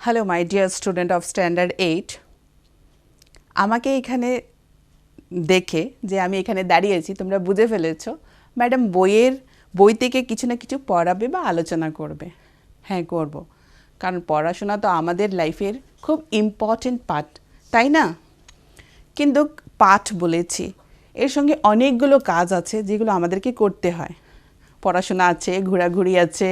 Hello my dear student of standard 8, আমাকে এখানে দেখে যে আমি এখানে দাঁড়িয়েছি তোমরা বুঝে ফেলেছো ম্যাডাম বই থেকে কিছু না কিছু পড়াবে বা আলোচনা করবে। হ্যাঁ, করব, কারণ পড়াশোনা তো আমাদের লাইফের খুব ইম্পর্টেন্ট পার্ট, তাই না? কিন্তু পাঠ বলেছি, এর সঙ্গে অনেকগুলো কাজ আছে যেগুলো আমাদেরকে করতে হয়। পড়াশোনা আছে, ঘোরাঘুরি আছে,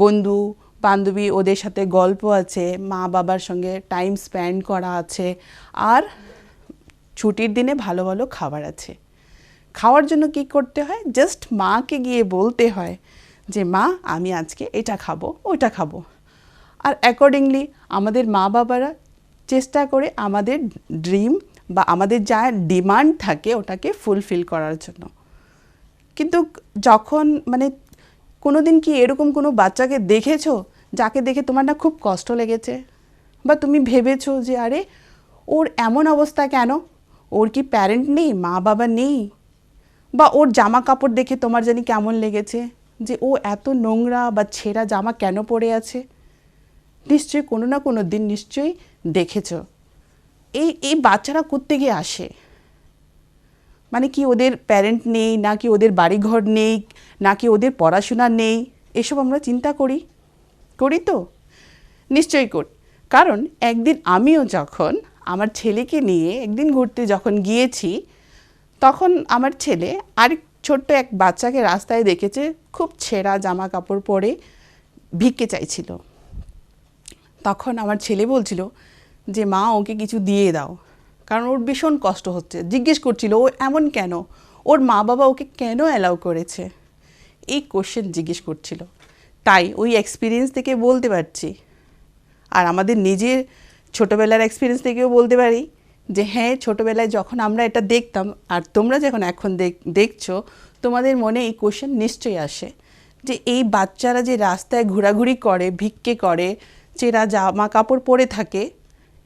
বন্ধু বান্ধবী ওদের সাথে গল্প আছে, মা বাবার সঙ্গে টাইম স্পেন্ড করা আছে, আর ছুটির দিনে ভালো ভালো খাবার আছে। খাওয়ার জন্য কি করতে হয়? জাস্ট মাকে গিয়ে বলতে হয় যে মা আমি আজকে এটা খাবো ওইটা খাবো, আর অ্যাকর্ডিংলি আমাদের মা বাবারা চেষ্টা করে আমাদের ড্রিম বা আমাদের যা ডিমান্ড থাকে ওটাকে ফুলফিল করার জন্য। কিন্তু যখন কোনো দিন কি এরকম কোনো বাচ্চাকে দেখেছো যাকে দেখে তোমার না খুব কষ্ট লেগেছে, বা তুমি ভেবেছো যে আরে ওর এমন অবস্থা কেন, ওর কি প্যারেন্ট নেই, মা বাবা নেই, বা ওর জামা কাপড় দেখে তোমার জানি কেমন লেগেছে যে ও এত নোংরা বা ছেঁড়া জামা কেন পরে আছে? নিশ্চয়ই কোনো না কোনো দিন নিশ্চয়ই দেখেছো। এই বাচ্চারা কোত্থেকে আসে? কি ওদের প্যারেন্ট নেই, নাকি ওদের বাড়িঘর নেই, নাকি ওদের পড়াশোনা নেই? এসব আমরা চিন্তা করি তো? নিশ্চয়ই করি। কারণ একদিন আমিও যখন আমার ছেলেকে নিয়ে একদিন ঘুরতে যখন গিয়েছি, তখন আমার ছেলে আরেক ছোট্ট এক বাচ্চাকে রাস্তায় দেখেছে খুব ছেঁড়া জামা কাপড় পরে ভিক্ষে চাইছিল। তখন আমার ছেলে বলছিল যে মা ওকে কিছু দিয়ে দাও, কারণ ওর ভীষণ কষ্ট হচ্ছে। জিজ্ঞেস করছিল ও এমন কেন, ওর মা বাবা ওকে কেন অ্যালাউ করেছে, এই কোশ্চেন জিজ্ঞেস করছিল। তাই ওই এক্সপিরিয়েন্স থেকে বলতে পারছি, আর আমাদের নিজের ছোটোবেলার এক্সপিরিয়েন্স থেকেও বলতে পারি যে হ্যাঁ, ছোটোবেলায় যখন আমরা এটা দেখতাম আর তোমরা যখন এখন দেখছো, তোমাদের মনে এই কোশ্চেন নিশ্চয়ই আসে যে এই বাচ্চারা যে রাস্তায় ঘোরাঘুরি করে, ভিক্ষে করে, চেরা জামা কাপড় পরে থাকে,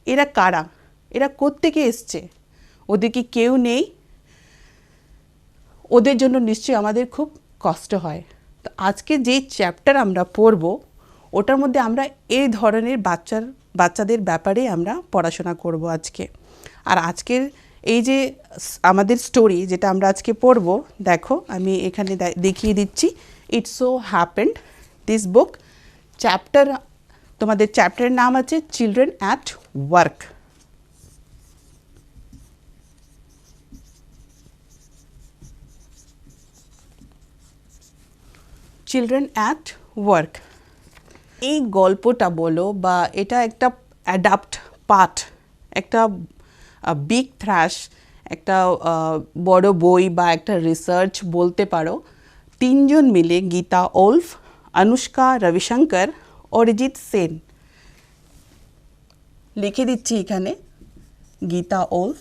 এরা কারা? এরা কোত্থেকে এসছে? ওদের কি কেউ নেই? ওদের জন্য নিশ্চয়ই আমাদের খুব কষ্ট হয়। তো আজকে যে চ্যাপ্টার আমরা পড়ব ওটার মধ্যে আমরা এই ধরনের বাচ্চাদের ব্যাপারে আমরা পড়াশোনা করব আজকে। আর আজকের এই যে আমাদের স্টোরি যেটা আমরা আজকে পড়ব, দেখো আমি এখানে দেখিয়ে দিচ্ছি। It's so happened this book chapter, তোমাদের চ্যাপ্টারের নাম আছে children at work. Children at work, এই গল্পটা বলো বা এটা একটা অ্যাডাপ্ট পাঠ, একটা বিগ থ্র্যাশ, একটা বড় বই বা একটা রিসার্চ বলতে পারো। তিনজন মিলে গীতা ওলফ, অনুষ্কা রবিশঙ্কর, অরিজিৎ সেন, লিখে দিচ্ছি এখানে গীতা ওলফ,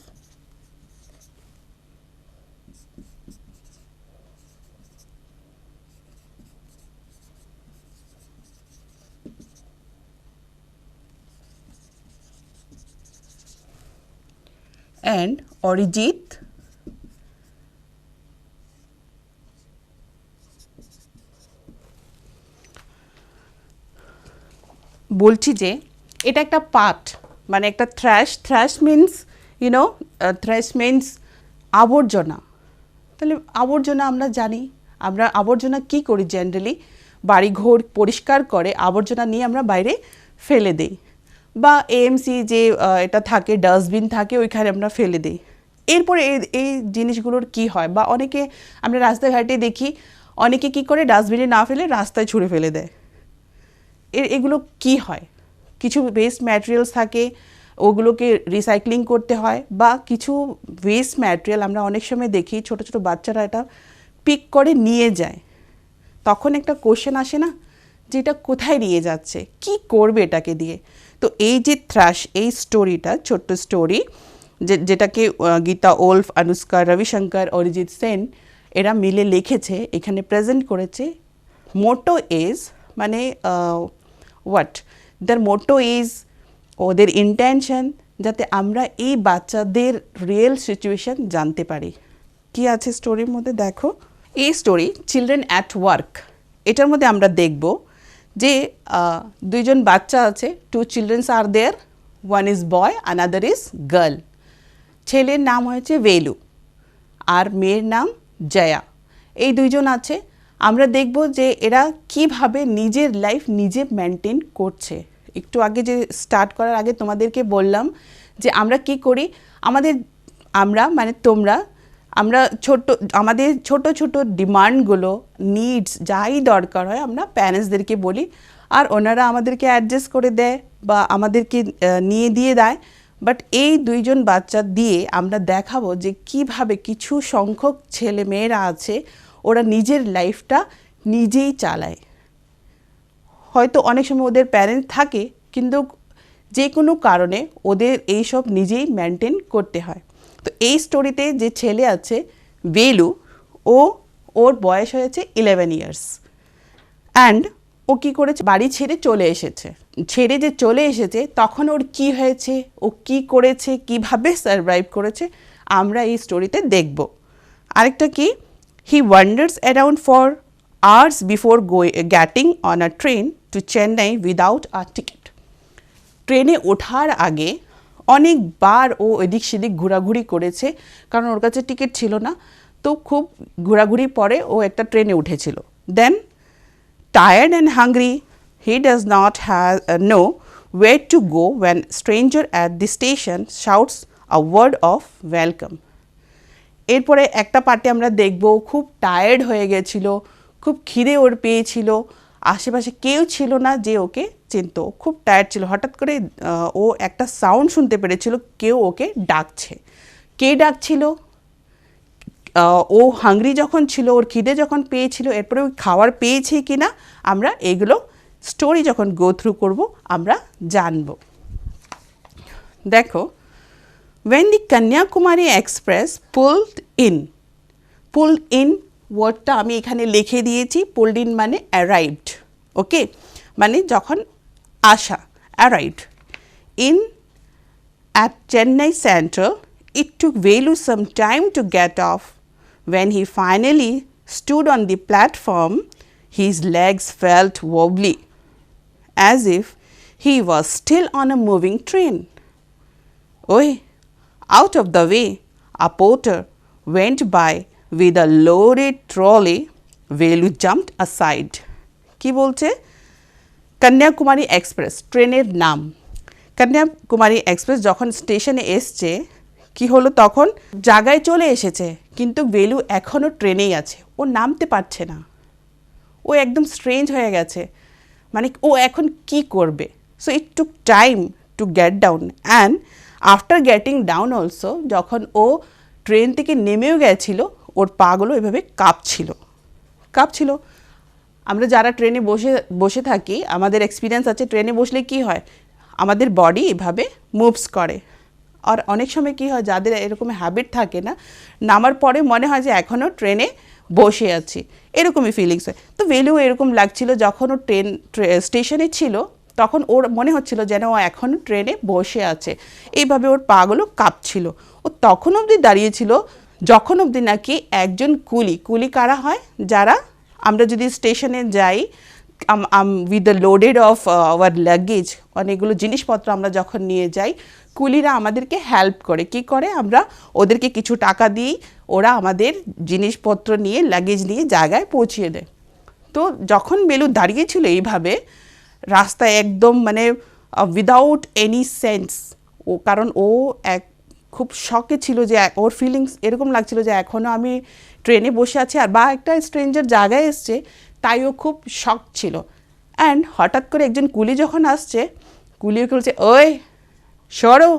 and অরিজিৎ বলছি যে এটা একটা পাঠ, একটা থ্র্যাশ মিনস থ্র্যাশ মিনস আবর্জনা। তাহলে আবর্জনা আমরা জানি, আমরা আবর্জনা কি করি জেনারেলি, বাড়িঘর পরিষ্কার করে আবর্জনা নিয়ে আমরা বাইরে ফেলে দিই, বা এএমসি যে এটা থাকে ডাস্টবিন থাকে ওইখানে আমরা ফেলে দিই। এরপরে এই জিনিসগুলোর কি হয়, বা অনেকে আমরা রাস্তাঘাটে দেখি অনেকে কি করে ডাস্টবিনে না ফেলে রাস্তায় ছুঁড়ে ফেলে দেয়। এগুলো কি হয়? কিছু ওয়েস্ট ম্যাটেরিয়ালস থাকে, ওগুলোকে রিসাইক্লিং করতে হয়, বা কিছু ওয়েস্ট ম্যাটেরিয়াল আমরা অনেক সময় দেখি ছোট ছোট বাচ্চারা এটা পিক করে নিয়ে যায়। তখন একটা কোশ্চেন আসে না যে এটা কোথায় নিয়ে যাচ্ছে, কি করবে এটাকে দিয়ে? তো এই যে থ্র্যাশ, এই স্টোরিটা ছোট্ট স্টোরি যেটাকে গীতা ওলফ, অনুষ্কা রবিশঙ্কর, অরিজিৎ সেন এরা মিলে লিখেছে, এখানে প্রেজেন্ট করেছে। Motto is what their motto is, ওদের ইন্টেনশন যাতে আমরা এই বাচ্চাদের রিয়েল সিচুয়েশন জানতে পারি। কি আছে স্টোরির মধ্যে দেখো। এই স্টোরি চিলড্রেন অ্যাট ওয়ার্ক, এটার মধ্যে আমরা দেখব যে দুইজন বাচ্চা আছে, 2 childrens are there, one is boy another is girl. ছেলের নাম হয়েছে ভেলু আর মেয়ের নাম জয়া। এই দুইজন আছে। আমরা দেখব যে এরা কিভাবে নিজের লাইফ নিজে মেনটেন করছে। একটু আগে যে স্টার্ট করার আগে তোমাদেরকে বললাম যে আমরা কি করি, আমরা মানে তোমরা, আমাদের ছোট ছোট ডিমান্ডগুলো, নিডস যাই দরকার হয় আমরা প্যারেন্টসদেরকে বলি, আর ওনারা আমাদেরকে অ্যাডজাস্ট করে দেয় বা আমাদেরকে নিয়ে দিয়ে দেয়। বাট এই দুইজন বাচ্চা দিয়ে আমরা দেখাবো যে কিভাবে কিছু সংখ্যক ছেলে মেয়েরা আছে, ওরা নিজের লাইফটা নিজেই চালায়। হয়তো অনেক সময় ওদের প্যারেন্ট থাকে, কিন্তু যে কোনো কারণে ওদের এইসব নিজেই মেনটেন করতে হয়। তো এই স্টোরিতে যে ছেলে আছে ভেলু, ওর বয়স হয়েছে 11 ইয়ার্স অ্যান্ড ও কী করেছে, বাড়ি ছেড়ে চলে এসেছে। ছেড়ে যে চলে এসেছে তখন ওর কি হয়েছে, ও কি করেছে, কিভাবে সারভাইভ করেছে, আমরা এই স্টোরিতে দেখব। আরেকটা কি, he wanders around for hours before getting on a train to Chennai without a ticket. ট্রেনে ওঠার আগে অনেকবার ও এদিক সেদিক ঘোরাঘুরি করেছে, কারণ ওর কাছে টিকিট ছিল না। তো খুব ঘোরাঘুরি পরে ও একটা ট্রেনে উঠেছিল। দেন tired and hungry, he does not know where to go when stranger at the station shouts a word of welcome. এরপরে একটা পার্টে আমরা দেখব খুব টায়ার্ড হয়ে গেছিল, খুব খিদে ওর পেয়েছিল, আশেপাশে কেউ ছিল না যে ওকে চিনত, খুব টায়ার্ড ছিল। হঠাৎ করে ও একটা সাউন্ড শুনতে পেরেছিল, কেউ ওকে ডাকছে। কে ডাকছিল? ও হাংরি যখন ছিল, ওর খিদে যখন পেয়েছিল, এরপরে ওই খাবার পেয়েছে কি না আমরা এগুলো স্টোরি যখন গো থ্রু করব আমরা জানব। দেখো, when the Kanyakumari Express pulled in ওয়ার্ডটা আমি এখানে লিখে দিয়েছি। pulled in মানে arrived, ওকে, মানে যখন আসা, arrived in at Chennai Central, it took Velu some time to get off. When he finally stood on the platform, his legs felt wobbly, as if he was still on a moving train. Oi, out of the way, a porter went by with a loaded trolley. Velu jumped aside. কি বলছে? Kanyakumari express ট্রেনের নাম। Kanyakumari express যখন স্টেশনে এসছে, কি হলো, তখন জায়গায় চলে এসেছে, কিন্তু ভেলু এখনও ট্রেনেই আছে, ও নামতে পারছে না, ও একদম স্ট্রেঞ্জ হয়ে গেছে, মানে ও এখন কি করবে। So it took time to get down and after getting down also, যখন ও ট্রেন থেকে নেমেও গেছিল, ওর পাগুলো এভাবে কাঁপছিল। আমরা যারা ট্রেনে বসে থাকি, আমাদের এক্সপিরিয়েন্স আছে, ট্রেনে বসলে কি হয়, আমাদের বডি এভাবে মুভস করে। আর অনেক সময় কি হয়, যাদের এরকম হ্যাবিট থাকে না, নামার পরে মনে হয় যে এখনও ট্রেনে বসে আছি, এরকমই ফিলিংস হয়। তো ভেলু এরকম লাগছিল, যখন ও স্টেশনে ছিল তখন ওর মনে হচ্ছিল যেন ও এখনও ট্রেনে বসে আছে, এইভাবে ওর পাগুলো কাঁপছিল। ও তখন অবধি দাঁড়িয়েছিল যখন অবধি নাকি একজন কুলি কারা হয়, যারা আমরা যদি স্টেশনে যাই with the loaded of our luggage, অনেকগুলো জিনিসপত্র আমরা যখন নিয়ে যাই, কুলিরা আমাদেরকে হেল্প করে। কি করে, আমরা ওদেরকে কিছু টাকা দিই, ওরা আমাদের জিনিসপত্র নিয়ে, লাগেজ নিয়ে জায়গায় পৌঁছিয়ে দেয়। তো যখন বেলু দাঁড়িয়েছিল এইভাবে রাস্তায়, একদম মানে উইদাউট এনি সেন্স, কারণ ও খুব শকে ছিল, যে ওর ফিলিংস এরকম লাগছিল যে এখনও আমি ট্রেনে বসে আছি আর বা একটা স্ট্রেঞ্জার জায়গায় এসছে, তাই ও খুব শক ছিল। অ্যান্ড হঠাৎ করে একজন কুলি যখন আসছে, কুলি বলছে, ওই সরো,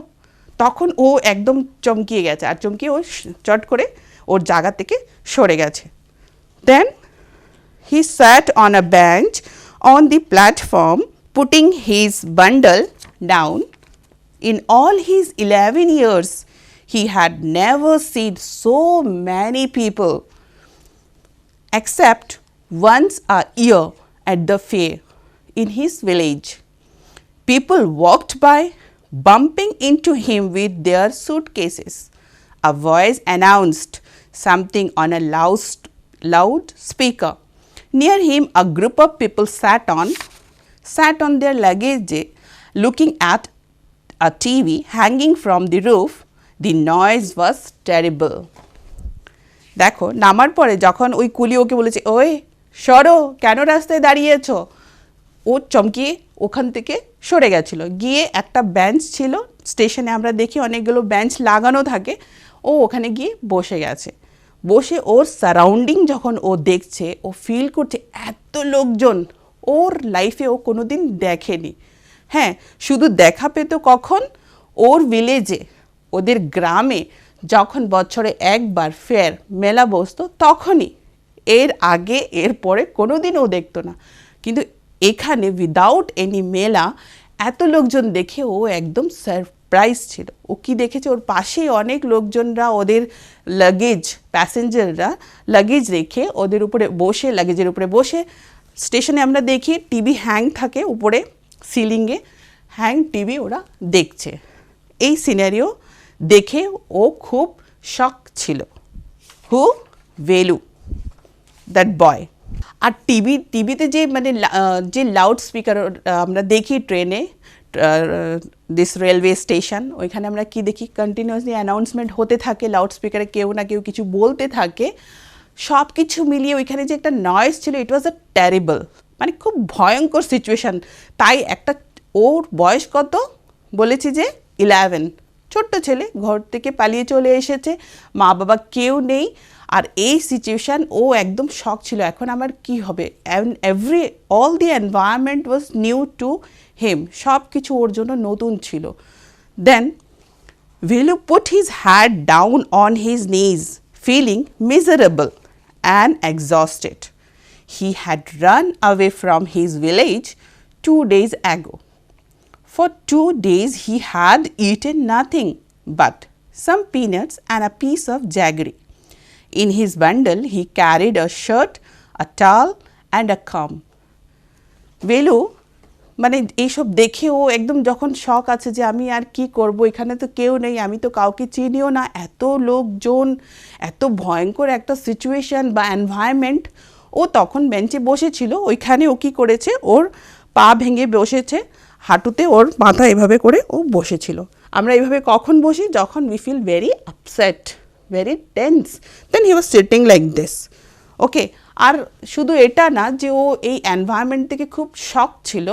তখন ও একদম চমকিয়ে গেছে, আর চমকিয়ে ও চট করে ওর জায়গা থেকে সরে গেছে। Then he sat on a bench on the platform, putting his bundle down. In all his 11 years, he had never seen so many people, except once a year at the fair in his village. People walked by, bumping into him with their suitcases. A voice announced something on a loud speaker. Near him, a group of people sat on sat on their luggage looking at a TV hanging from the roof. The noise was terrible. দেখো নামার পরে যখন ওই কুলি ওকে বলেছে ওই সরো কেন রাস্তায় দাঁড়িয়েছো, ও চমকিয়ে ওখান থেকে সরে গেছিলো, গিয়ে একটা বেঞ্চ ছিল স্টেশনে আমরা দেখি অনেকগুলো বেঞ্চ লাগানো থাকে, ও ওখানে গিয়ে বসে গেছে। বসে ওর সারাউন্ডিং যখন ও দেখছে, ও ফিল করছে এত লোকজন ওর লাইফে ও কোনো দিন দেখেনি। হ্যাঁ, শুধু দেখা পেত কখন, ওর ভিলেজে ওদের গ্রামে যখন বছরে একবার ফেয়ার মেলা বসতো তখনই, এর আগে এর পরে কোনো দিন ও দেখতো না। কিন্তু এখানে উইদাউট এনি মেলা এত লোকজন দেখে ও একদম সারপ্রাইজ ছিল। ও কি দেখেছে, ওর পাশেই অনেক লোকজনরা ওদের লাগেজ, প্যাসেঞ্জাররা লাগেজ রেখে ওদের উপরে বসে, লাগেজের উপরে বসে, স্টেশনে আমরা দেখি টিভি হ্যাং থাকে উপরে সিলিংয়ে, হ্যাং টিভি ওরা দেখছে। এই সিনারিও দেখে ও খুব শক ছিল। হু? ভেলু, দ্যাট বয়। আর টিভিতে যে মানে যে লাউড স্পিকার আমরা দেখি ট্রেনে, দিস রেলওয়ে স্টেশন, ওইখানে আমরা কি দেখি কন্টিনিউয়াসলি অ্যানাউন্সমেন্ট হতে থাকে, লাউড স্পিকারে কেউ না কেউ কিছু বলতে থাকে, সব কিছু মিলিয়ে ওইখানে যে একটা নয়েজ ছিল, ইট ওয়াজ আ টেরিবল, মানে খুব ভয়ঙ্কর সিচুয়েশান। তাই একটা, ওর বয়স কত বলেছি যে 11, ছোট্ট ছেলে, ঘর থেকে পালিয়ে চলে এসেছে, মা বাবা কেউ নেই, আর এই সিচুয়েশান ও একদম শক ছিল, এখন আমার কি হবে। All the environment was new to him, সব কিছু ওর জন্য নতুন ছিল। দেন Velu put his head down on his knees, feeling miserable and exhausted. He had run away from his village 2 days ago. For 2 days he had eaten nothing but some peanuts and a piece of jaggery. In his bundle he carried a shirt, a towel and a comb. Velu মানে এইসব দেখে ও একদম যখন শক আছে যে আমি আর কি করব, এখানে তো কেউ নেই, আমি তো কাউকে চিনিও না, এত লোকজন, এত ভয়ঙ্কর একটা সিচুয়েশান বা এনভায়রনমেন্ট। ও তখন বেঞ্চে বসেছিল, ওইখানে ও কী করেছে, ওর পা ভেঙে বসেছে, হাঁটুতে ওর মাথা এভাবে করে ও বসেছিল। আমরা এইভাবে কখন বসি, যখন we feel very upset, very tense, then he was sitting like this. Okay, আর শুধু এটা না যে ও এই এনভায়রনমেন্ট থেকে খুব শক ছিল,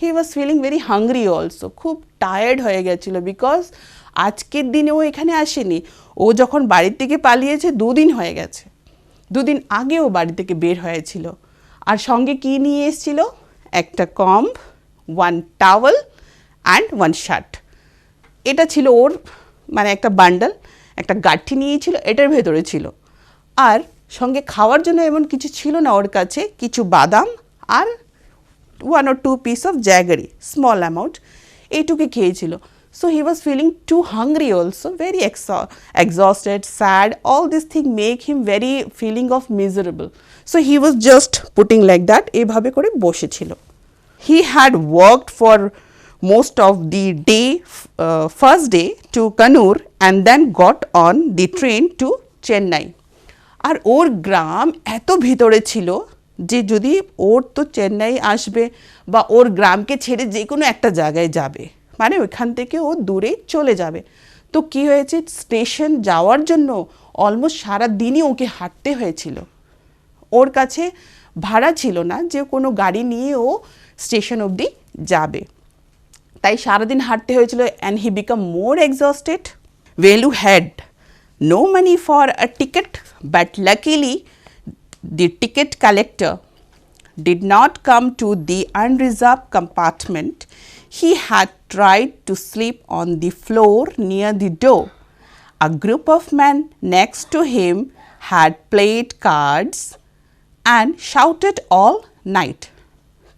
he was feeling very hungry also, খুব টায়ার্ড হয়ে গেছিলো, বিকজ আজকের দিনে ও এখানে আসেনি, ও যখন বাড়ির থেকে পালিয়েছে 2 দিন হয়ে গেছে, 2 দিন আগে ও বাড়ি থেকে বের হয়েছিল। আর সঙ্গে কি নিয়ে এসেছিল, একটা কম্ব, 1 টাওয়েল অ্যান্ড 1 শার্ট। এটা ছিল ওর মানে একটা বান্ডাল, একটা গাঠি নিয়েছিল, এটার ভেতরে ছিল। আর সঙ্গে খাওয়ার জন্য এমন কিছু ছিল না ওর কাছে, কিছু বাদাম আর 1 or 2 piece of jaggery, small amount, এইটুকু খেয়েছিল। So he was feeling too hungry also, very exhausted, sad, all this thing make him very feeling of miserable. So he was just putting like that, এইভাবে করে বসেছিল। He had worked for most of the day, first day to Kannur and then got on the train to Chennai. আর ওর গ্রাম এত ভিতরে ছিল যে যদি ওর তো চেন্নাই আসবে বা ওর গ্রামকে ছেড়ে যে কোনো একটা জায়গায় যাবে, মানে ওইখান থেকে ও দূরে চলে যাবে। তো কি হয়েছে, স্টেশন যাওয়ার জন্য অলমোস্ট সারা দিনই ওকে হাঁটতে হয়েছিল। ওর কাছে ভাড়া ছিল না যে কোনো গাড়ি নিয়ে ও স্টেশন অবধি যাবে, তাই সারাদিন হাঁটতে হয়েছিল। And he become more exhausted. ভেলু had no money for a ticket, but luckily the ticket collector did not come to the unreserved compartment. He had tried to sleep on the floor near the door. A group of men next to him had played cards and shouted all night.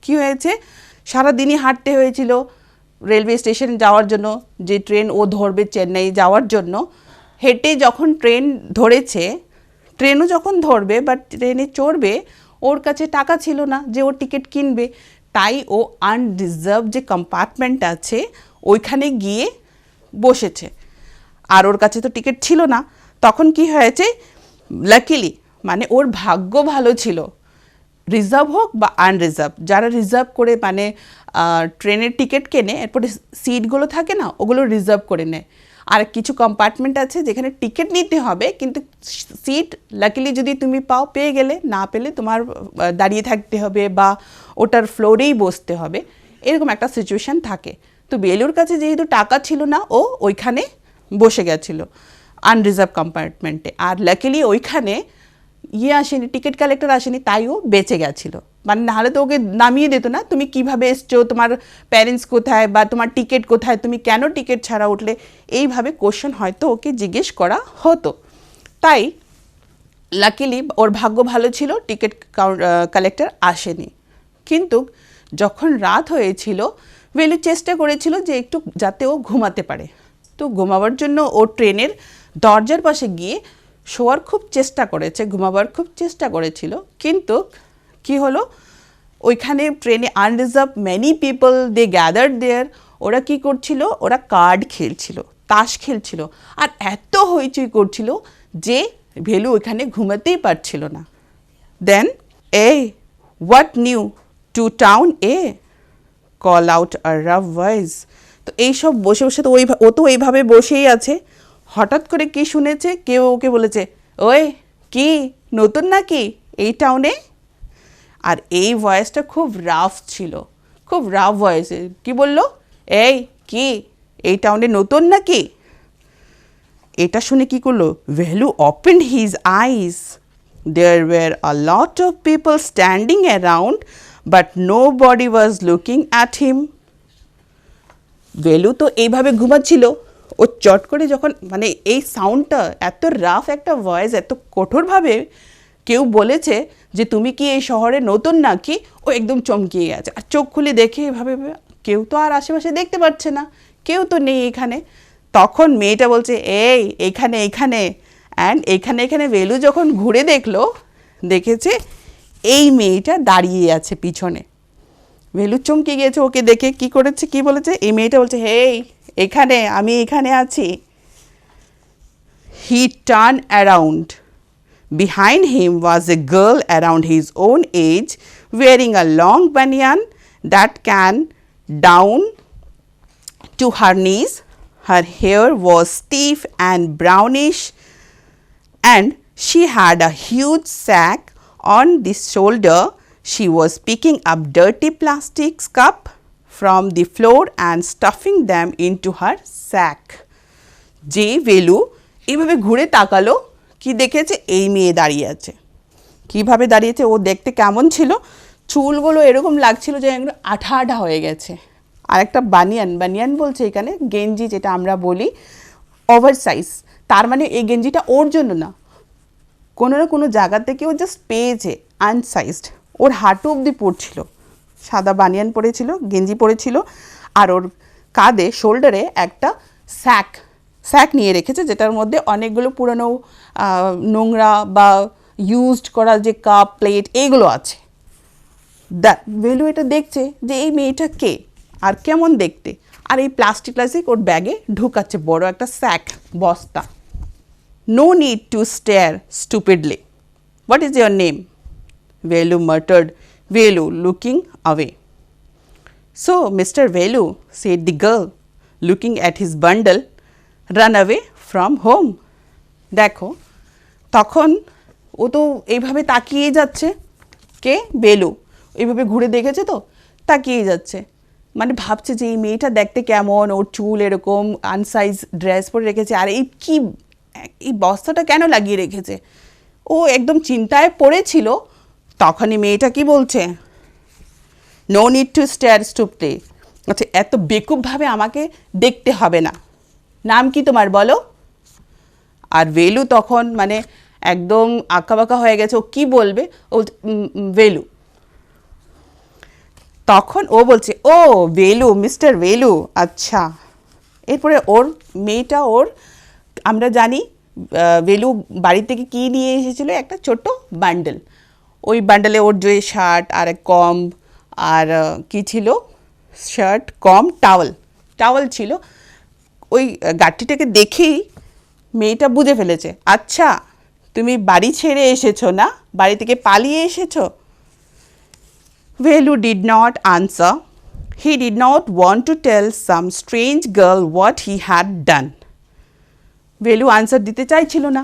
কি হয়েছে, সারাদিনই হাঁটতে হয়েছিল railway স্টেশনে যাওয়ার জন্য, যে train ও ধরবে চেন্নাই যাওয়ার জন্য। হেঁটে যখন ট্রেন ধরেছে, ট্রেনও যখন ধরবে বা ট্রেনে চড়বে, ওর কাছে টাকা ছিল না যে ওর টিকিট কিনবে, তাই ও আনরিজার্ভ যে কম্পার্টমেন্ট আছে ওইখানে গিয়ে বসেছে। আর ওর কাছে তো টিকিট ছিল না। তখন কি হয়েছে, লাকিলি মানে ওর ভাগ্য ভালো ছিল, রিজার্ভ হোক বা আনরিজার্ভ, যারা রিজার্ভ করে মানে ট্রেনের টিকিট কেনে এরপরে সিটগুলো থাকে না ওগুলো রিজার্ভ করে নেয়। আর কিছু কম্পার্টমেন্ট আছে যেখানে টিকিট নিতে হবে কিন্তু সিট লাকিলি যদি তুমি পাও পেয়ে গেলে, না পেলে তোমার দাঁড়িয়ে থাকতে হবে বা ওটার ফ্লোরেই বসতে হবে, এরকম একটা সিচুয়েশান থাকে। তো বেলুর কাছে যেহেতু টাকা ছিল না ও ওইখানে বসে গেছিলো আনরিজার্ভ কম্পার্টমেন্টে। আর লাকিলি ওইখানে আসেনি, টিকিট কালেক্টর আসেনি, তাই ও বেঁচে গেছিলো। মানে নাহলে তো ওকে নামিয়ে দিত না, তুমি কিভাবে এসছো, তোমার প্যারেন্টস কোথায় বা তোমার টিকিট কোথায়, তুমি কেন টিকিট ছাড়া উঠলে, এইভাবে কোশ্চেন হয়তো ওকে জিজ্ঞেস করা হতো। তাই লাকিলি ওর ভাগ্য ভালো ছিল, টিকিট কালেক্টর আসেনি। কিন্তু যখন রাত হয়েছিল ভেলু চেষ্টা করেছিল যে একটু যাতে ও ঘুমাতে পারে। তো ঘুমাবার জন্য ও ট্রেনের দরজার পাশে গিয়ে শোয়ার খুব চেষ্টা করেছে, ঘুমাবার খুব চেষ্টা করেছিল। কিন্তু কি হলো, ওইখানে ট্রেনে unreserve many people they gathered there. ওরা কি করছিল, ওরা কার্ড খেলছিল, তাস খেলছিল, আর এত হইচই করছিল যে ভেলু ওইখানে ঘুমাতেই পারছিল না। Then what new to town call out a rough voice. তো এইসব বসে বসে তো ও তো এইভাবে বসেই আছে। হঠাৎ করে কি শুনেছে, কেউ ওকে বলেছে, ওই কি নতুন নাকি এই টাউনে? আর এই ভয়েসটা খুব রাফ ছিল, খুব রাফ ভয়েসে কি বলল, এই কি এই টাউনে নতুন নাকি? এটা শুনে কি করলো, Velu opened his eyes. There were a lot of people standing around but nobody was looking at him. Velu তো এইভাবে ঘুমাচ্ছিল, ও চট করে যখন মানে এই সাউন্ডটা, এত রাফ একটা ভয়েস, এত কঠোরভাবে কেউ বলেছে যে তুমি কি এই শহরে নতুন নাকি, ও একদম চমকিয়ে গেছে। আর চোখ খুলে দেখে এভাবে কেউ তো আর আশেপাশে দেখতে পাচ্ছে না, কেউ তো নেই এখানে। তখন মেয়েটা বলছে, এইখানে এইখানে। অ্যান্ড এখানে ভেলু যখন ঘুরে দেখেছে এই মেয়েটা দাঁড়িয়ে আছে পিছনে। ভেলু চমকে গিয়েছে ওকে দেখে, কি করেছে, কি বলেছে, এই মেয়েটা বলছে, এখানে, আমি এখানে আছি। He turn around. Behind him was a girl around his own age wearing a long banyan that came down to her knees. Her hair was stiff and brownish and she had a huge sack on the shoulder. She was picking up dirty plastic cup from the floor and stuffing them into her sack. যে ভেলু এইভাবে ঘুরে তাকালো, কি দেখেছে, এই মেয়ে দাঁড়িয়ে আছে। কিভাবে দাঁড়িয়েছে, ও দেখতে কেমন ছিল, চুলগুলো এরকম লাগছিল যে একদম আঠা আঠা হয়ে গেছে। আর একটা বানিয়ান বলছে এখানে গেঞ্জি, যেটা আমরা বলি ওভার সাইজ। তার মানে এই গেঞ্জিটা ওর জন্য না, কোনো না কোনো জায়গা থেকে ও জাস্ট পেয়েছে আনসাইজড। ওর হাঁটু অবধি পড়ছিল, সাদা বানিয়ান পরেছিল, গেঞ্জি পরেছিল, আর ওর কাঁধে শোল্ডারে একটা স্যাক নিয়ে রেখেছে, যেটার মধ্যে অনেকগুলো পুরনো নোংরা বা ইউজড করা যে কাপ প্লেট এইগুলো আছে। ভেলু এটা দেখছে যে এই মেয়েটা কে আর কেমন দেখতে, আর এই প্লাস্টিক ওর ব্যাগে ঢুকাচ্ছে, বড় একটা বস্তা। No need to stare stupidly. What is your name? Velu muttered, Velu looking away. So, Mr. Velu, said the girl, looking at his bundle, run away from home. দেখো, তখন ও তো এইভাবে তাকিয়ে যাচ্ছে, কে, বেলু এইভাবে ঘুরে দেখেছে তো তাকিয়ে যাচ্ছে, মানে ভাবছে যে এই মেয়েটা দেখতে কেমন, ওর চুল এরকম, আনসাইজ ড্রেস পরে রেখেছে, আর এই বস্তাটা কেন লাগিয়ে রেখেছে, ও একদম চিন্তায় পড়েছিল। তখনই মেয়েটা কি বলছে, নো নিড টু স্টেয়ার স্টুপলি। আচ্ছা, এত বেকুবভাবে আমাকে দেখতে হবে না, নাম কি তোমার বলো? আর ভেলু তখন মানে একদম আঁকাবাঁকা হয়ে গেছে, ও কি বলবে, ও ভেলু। তখন ও বলছে, ও ভেলু, মিস্টার ভেলু, আচ্ছা। এরপরে মেয়েটা আমরা জানি ভেলু বাড়ি থেকে কী নিয়ে এসেছিলো, একটা ছোট্ট বান্ডেল। ওই বান্ডেলে ওর যে শার্ট আর কম আর কি ছিল, শার্ট কম টাওয়াল ছিল। ওই গাড়িটাকে দেখেই মেয়েটা বুঝে ফেলেছে, আচ্ছা তুমি বাড়ি ছেড়ে এসেছো না, বাড়ি থেকে পালিয়ে এসেছো। Velu did not answer. He did not want to tell some strange girl what he had done. ভেলু আনসার দিতে চাইছিল না,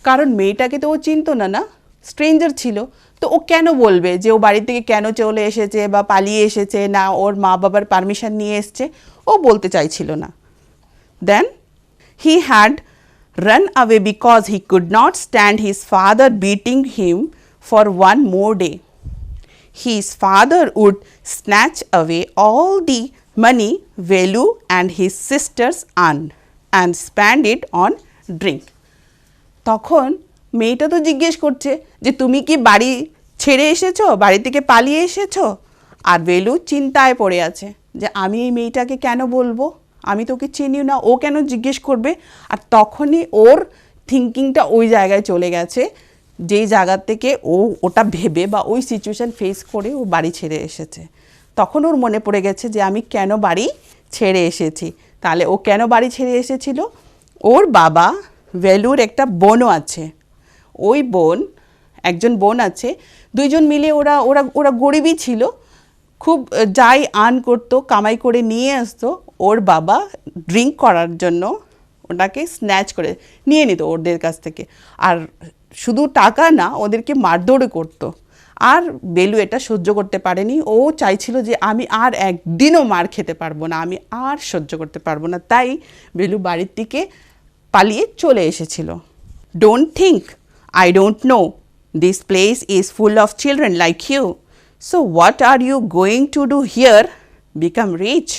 কারণ মেয়েটাকে তো ও চিনতো না, না স্ট্রেঞ্জার ছিল, তো ও কেন বলবে যে ও বাড়ি থেকে কেন চলে এসেছে বা পালিয়ে এসেছে, না ওর মা বাবার পারমিশন নিয়ে এসছে, ও বলতে চাইছিল না। Then he had run away because he could not stand his father beating him for one more day. His father would snatch away all the money Velu and his sisters earned and spend it on drink. তখন মেয়েটা তো জিজ্ঞেস করছে যে তুমি কি বাড়ি ছেড়ে এসেছো, বাড়ি থেকে পালিয়ে এসেছো? আর ভেলু চিন্তায় পড়ে আছে যে আমি এই মেয়েটাকে কেন বলবো, আমি তোকে চিনিও না, ও কেন জিজ্ঞেস করবে? আর তখনই ওর থিঙ্কিংটা ওই জায়গায় চলে গেছে যেই জায়গা থেকে ও ওটা ভেবে বা ওই সিচুয়েশান ফেস করে ও বাড়ি ছেড়ে এসেছে। তখন ওর মনে পড়ে গেছে যে আমি কেন বাড়ি ছেড়ে এসেছি। তাহলে ও কেন বাড়ি ছেড়ে এসেছিল? ওর বাবা ভেলুর একটা বোনও আছে, ওই বোন একজন বোন আছে, দুইজন মিলে ওরা ওরা ওরা গরিবই ছিল, খুব যাই আর্ন করতো, কামাই করে নিয়ে আসতো, ওর বাবা ড্রিঙ্ক করার জন্য ওটাকে স্ন্যাচ করে নিয়ে নিত ওদের কাছ থেকে। আর শুধু টাকা না, ওদেরকে মারধরও করতো। আর বেলু এটা সহ্য করতে পারেনি, ও চাইছিল যে আমি আর একদিনও মার খেতে পারবো না, আমি আর সহ্য করতে পারবো না, তাই বেলু বাড়ির থেকে পালিয়ে চলে এসেছিল। Don't think I don't know this place is full of children like you, so what are you going to do here, become rich?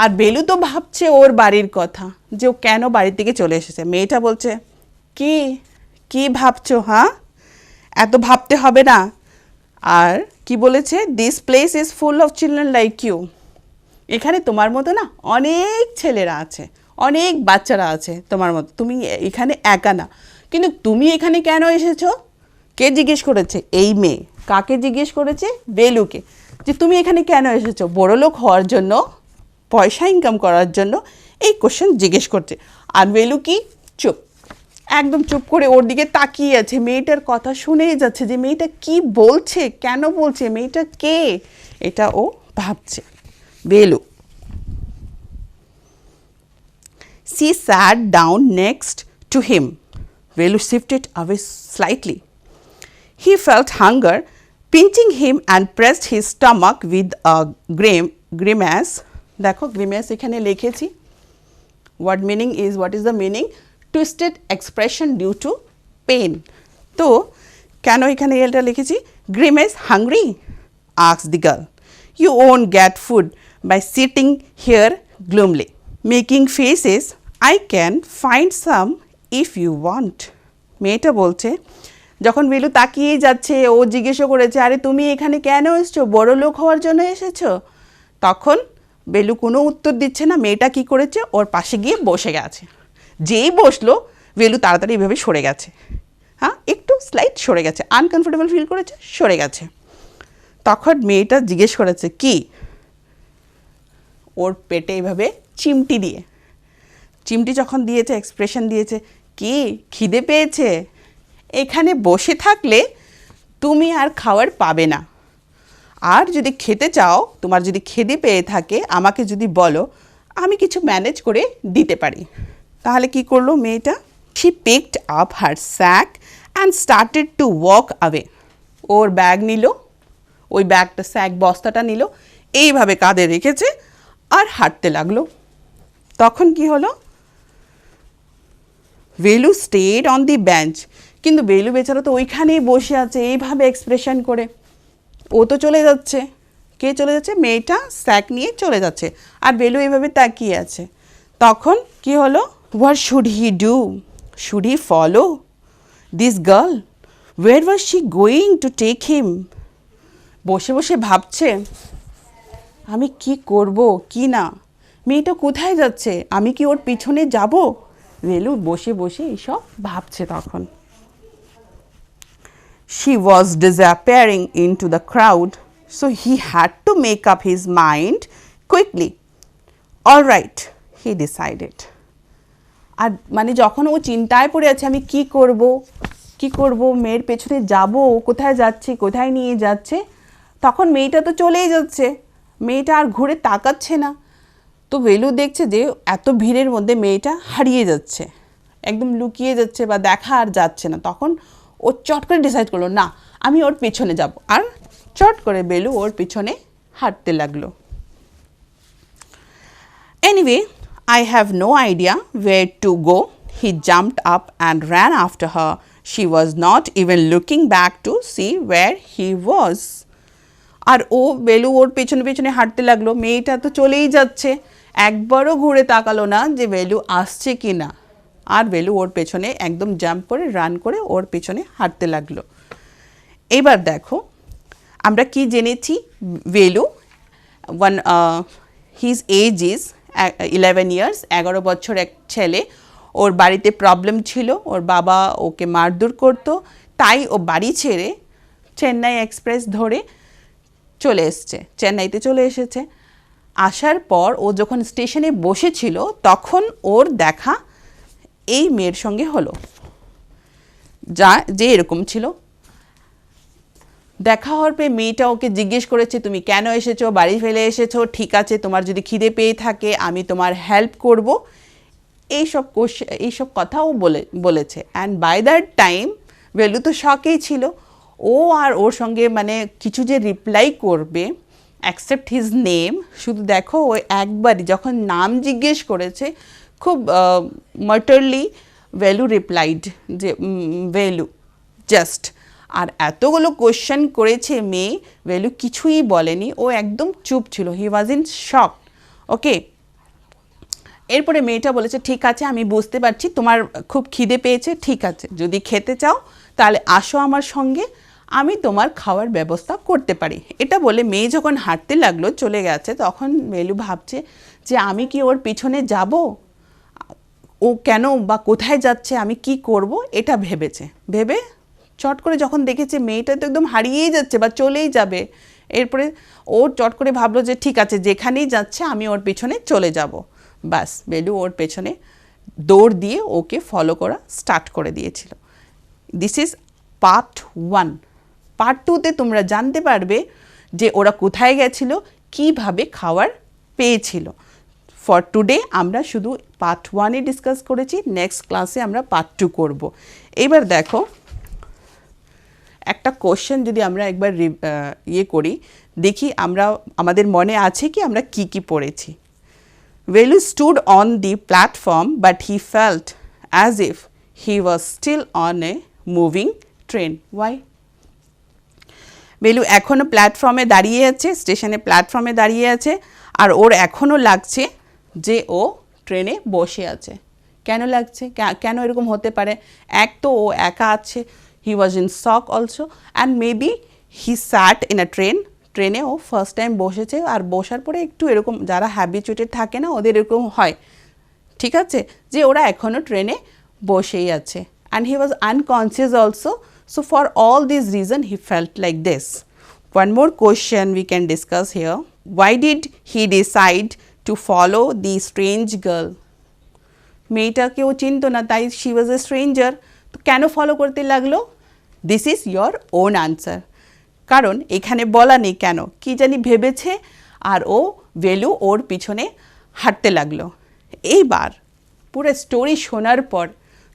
আর বেলু তো ভাবছে ওর বাড়ির কথা, যে ও কেন বাড়ির থেকে চলে এসেছে। মেয়েটা বলছে কি কি ভাবছো, হ্যাঁ এত ভাবতে হবে না। আর কি বলেছে, this place is full of children like you, এখানে তোমার মতো না অনেক ছেলেরা আছে, অনেক বাচ্চারা আছে তোমার মতো, তুমি এখানে একা না। কিন্তু তুমি এখানে কেন এসেছো? কে জিজ্ঞেস করেছে? এই মেয়ে। কাকে জিজ্ঞেস করেছে? বেলুকে, যে তুমি এখানে কেন এসেছো? বড়লোক হওয়ার জন্য, পয়সা ইনকাম করার জন্য? এই কোশ্চেন জিজ্ঞেস করছে। আর বেলু কি চুপ, একদম চুপ করে ওর দিকে তাকিয়ে আছে, মেয়েটার কথা শুনেই যাচ্ছে যে মেয়েটা কি বলছে, কেন বলছে, মেয়েটা কে, এটা ও ভাবছে। বেলু she sat down next to him. Velu shifted away slightly. He felt hunger pinching him and pressed his stomach with a grimace. দেখো grimace এখানে লিখেছি। What meaning is, what is the meaning? Twisted expression due to pain. তো কেন এখানে এটা লিখেছি? Grimace, hungry? asked the girl. You won't get food by sitting here gloomily, making faces. I can find some if you want. মেয়েটা বলছে, যখন বেলু তাকিয়ে যাচ্ছে, ও জিজ্ঞেসও করেছে আরে তুমি এখানে কেন এসছো, বড় লোক হওয়ার জন্য এসেছো? তখন বেলু কোনো উত্তর দিচ্ছে না। মেয়েটা কি করেছে, ওর পাশে গিয়ে বসে গেছে। যেই বসলো বেলু তাড়াতাড়ি এভাবে সরে গেছে, হ্যাঁ একটু স্লাইট সরে গেছে, আনকমফোর্টেবল ফিল করেছে, সরে গেছে। তখন মেয়েটা জিজ্ঞেস করেছে কি, ওর পেটে এইভাবে চিমটি দিয়ে, চিমটি যখন দিয়েছে এক্সপ্রেশন দিয়েছে, কি খিদে পেয়েছে? এখানে বসে থাকলে তুমি আর খাবার পাবে না, আর যদি খেতে চাও, তোমার যদি খিদে পেয়ে থাকে, আমাকে যদি বলো, আমি কিছু ম্যানেজ করে দিতে পারি। তাহলে কি করলো মেয়েটা? she picked up her sack and started to walk away. Or bag নিল, ওই ব্যাগটা স্যাক বস্তাটা নিল, এইভাবে কাঁধে রেখেছে আর হাঁটতে লাগলো। তখন কি হলো, ভেলু স্টেড অন দি বেঞ্চ, কিন্তু ভেলু বেচারা তো ওইখানেই বসে আছে এইভাবে এক্সপ্রেশন করে। ও তো চলে যাচ্ছে। কে চলে যাচ্ছে? মেয়েটা স্যাক নিয়ে চলে যাচ্ছে, আর ভেলু এইভাবে তাকিয়ে আছে। তখন কি হলো, what should he do? Should he follow this girl? Where was she going to take him? বসে বসে ভাবছে আমি কি করব কি না, মেয়েটা কোথায় যাচ্ছে, আমি কি ওর পিছনে যাব? ভেলু বসে বসে এইসব ভাবছে। তখন she was disappearing into the crowd, so he had to make up his mind quickly. All right, he decided. আর মানে যখন ও চিন্তায় পড়ে আছে আমি কি করব কি করব, মেয়ের পেছনে যাব, কোথায় যাচ্ছে, কোথায় নিয়ে যাচ্ছে, তখন মেয়েটা তো চলেই যাচ্ছে, মেয়েটা আর ঘুরে তাকাচ্ছে না। তো ভেলু দেখছে যে এত ভিড়ের মধ্যে মেয়েটা হারিয়ে যাচ্ছে, একদম লুকিয়ে যাচ্ছে বা দেখা আর যাচ্ছে না। তখন ও চট করে ডিসাইড করলো, না আমি ওর পিছনে যাব, আর চট করে বেলু ওর পিছনে হাঁটতে লাগলো। Anyway, I have no idea where to go. He jumped up and ran after her. She was not even looking back to see where he was. আর ও বেলু ওর পেছনে পেছনে হাঁটতে লাগলো, মেয়েটা তো চলেই যাচ্ছে, একবারও ঘুরে তাকালো না যে বেলু আসছে কি না। আর বেলু ওর পেছনে একদম জাম্প করে রান করে ওর পেছনে হাঁটতে লাগলো। এবার দেখো আমরা কি জেনেছি, বেলু হিজ এজ ইজ 11 years, 11 বছর এক ছেলে। ওর বাড়িতে প্রবলেম ছিল, ওর বাবা ওকে মারধর করতো, তাই ও বাড়ি ছেড়ে চেন্নাই এক্সপ্রেস ধরে চলে এসছে, চেন্নাইতে চলে এসেছে। আসার পর ও যখন স্টেশনে বসেছিল তখন ওর দেখা এই মেয়ের সঙ্গে হলো, যে এরকম ছিল। দেখা হওয়ার পরে মেয়েটা ওকে জিজ্ঞেস করেছে, তুমি কেন এসেছো, বাড়ি ফেলে এসেছো, ঠিক আছে তোমার যদি খিদে পেয়ে থাকে আমি তোমার হেল্প করব, এইসব কথা ও বলেছে। অ্যান্ড বাই দ্যাট টাইম ভেলু তো শকেই ছিল, ও আর ওর সঙ্গে মানে কিছু যে রিপ্লাই করবে, অ্যাকসেপ্ট হিজ নেম। শুধু দেখো ও একবারই যখন নাম জিজ্ঞেস করেছে, খুব মাটারলি ভেলু রিপ্লাইড যে ভেলু জাস্ট। আর এতগুলো কোয়েশ্চেন করেছে মেয়ে, ভেলু কিছুই বলেনি, ও একদম চুপ ছিল, হি ওয়াজ ইন শক। ওকে, এরপরে মেয়েটা বলেছে, ঠিক আছে আমি বুঝতে পারছি তোমার খুব খিদে পেয়েছে, ঠিক আছে যদি খেতে চাও তাহলে আসো আমার সঙ্গে, আমি তোমার খাওয়ার ব্যবস্থা করতে পারি। এটা বলে মেয়ে যখন হাঁটতে লাগলো চলে গেছে, তখন ভেলু ভাবছে যে আমি কি ওর পিছনে যাব, ও কেন বা কোথায় যাচ্ছে, আমি কি করব, এটা ভেবে চট করে যখন দেখেছে মেয়েটা তো একদম হারিয়েই যাচ্ছে বা চলেই যাবে, এরপরে ও চট করে ভাবলো যে ঠিক আছে যেখানেই যাচ্ছে আমি ওর পিছনে চলে যাব। ব্যাস বেলু ওর পেছনে দৌড় দিয়ে ওকে ফলো করা স্টার্ট করে দিয়েছিল। This is part 1। পার্ট 2তে তোমরা জানতে পারবে যে ওরা কোথায় গেছিল, কিভাবে খাবার পেয়েছিল। ফর টুডে আমরা শুধু পার্ট 1-ই ডিসকাস করেছি, নেক্সট ক্লাসে আমরা পার্ট 2 করব। এবার দেখো একটা কোশ্চেন যদি আমরা একবার করি, দেখি আমাদের মনে আছে কি আমরা কি পড়েছি। Velu stood on the platform but he felt as if he was still on a moving train. Why? বেলু এখনও প্ল্যাটফর্মে দাঁড়িয়ে আছে, স্টেশনে প্ল্যাটফর্মে দাঁড়িয়ে আছে, আর ওর এখনও লাগছে যে ও ট্রেনে বসে আছে। কেন লাগছে, কেন এরকম হতে পারে? এক তো ও একা আছে, he was in shock also, and maybe he sat in a ট্রেনে ও ফার্স্ট টাইম বসেছে, আর বসার পরে একটু এরকম যারা হ্যাবিচুয়েটেড থাকে না ওদের এরকম হয়, ঠিক আছে, যে ওরা এখনও ট্রেনে বসেই আছে। And he was unconscious also, so for all these reasons he felt like this. One more question we can discuss here. Why did he decide to follow the strange girl? মেয়েটাকে ও চিনতো না, তাই she was a stranger, তো কেন follow করতে লাগলো? This is your own answer. কারণ এখানে বলা নেই কেন, কি জানি ভেবেছে আর ও ভেলু ওর পিছনে হাঁটতে লাগলো। এইবার পুরো স্টোরি শোনার পর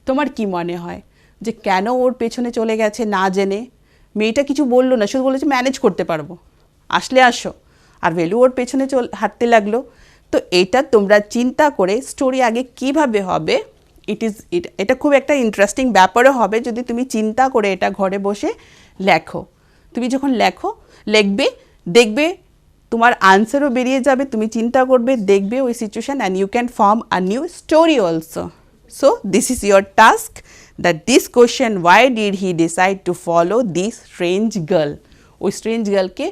তোমার কি মনে হয় যে কেন ওর পেছনে চলে গেছে না জেনে? মেয়েটা কিছু বললো না, শুধু বলেছে ম্যানেজ করতে পারবো, আসলে আসো, আর ভেলু ওর পেছনে হাঁটতে লাগলো। তো এটা তোমরা চিন্তা করে স্টোরি আগে কিভাবে হবে, এটা খুব একটা ইন্টারেস্টিং ব্যাপারও হবে যদি তুমি চিন্তা করে এটা ঘরে বসে লেখো। তুমি যখন লিখবে দেখবে তোমার আনসারও বেরিয়ে যাবে, তুমি চিন্তা করবে, দেখবে ওই situation, and you can form a new story also. So this is your task, that this question, why did he decide to follow this strange girl? ওই স্ট্রেঞ্জ গার্লকে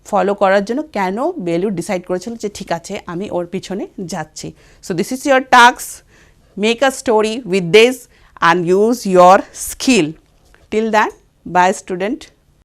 ফলো করার জন্য কেন বেলু ডিসাইড করেছিল যে ঠিক আছে আমি ওর পিছনে যাচ্ছি। So this is your task, make a story with this and use your skill. Till then, bye student.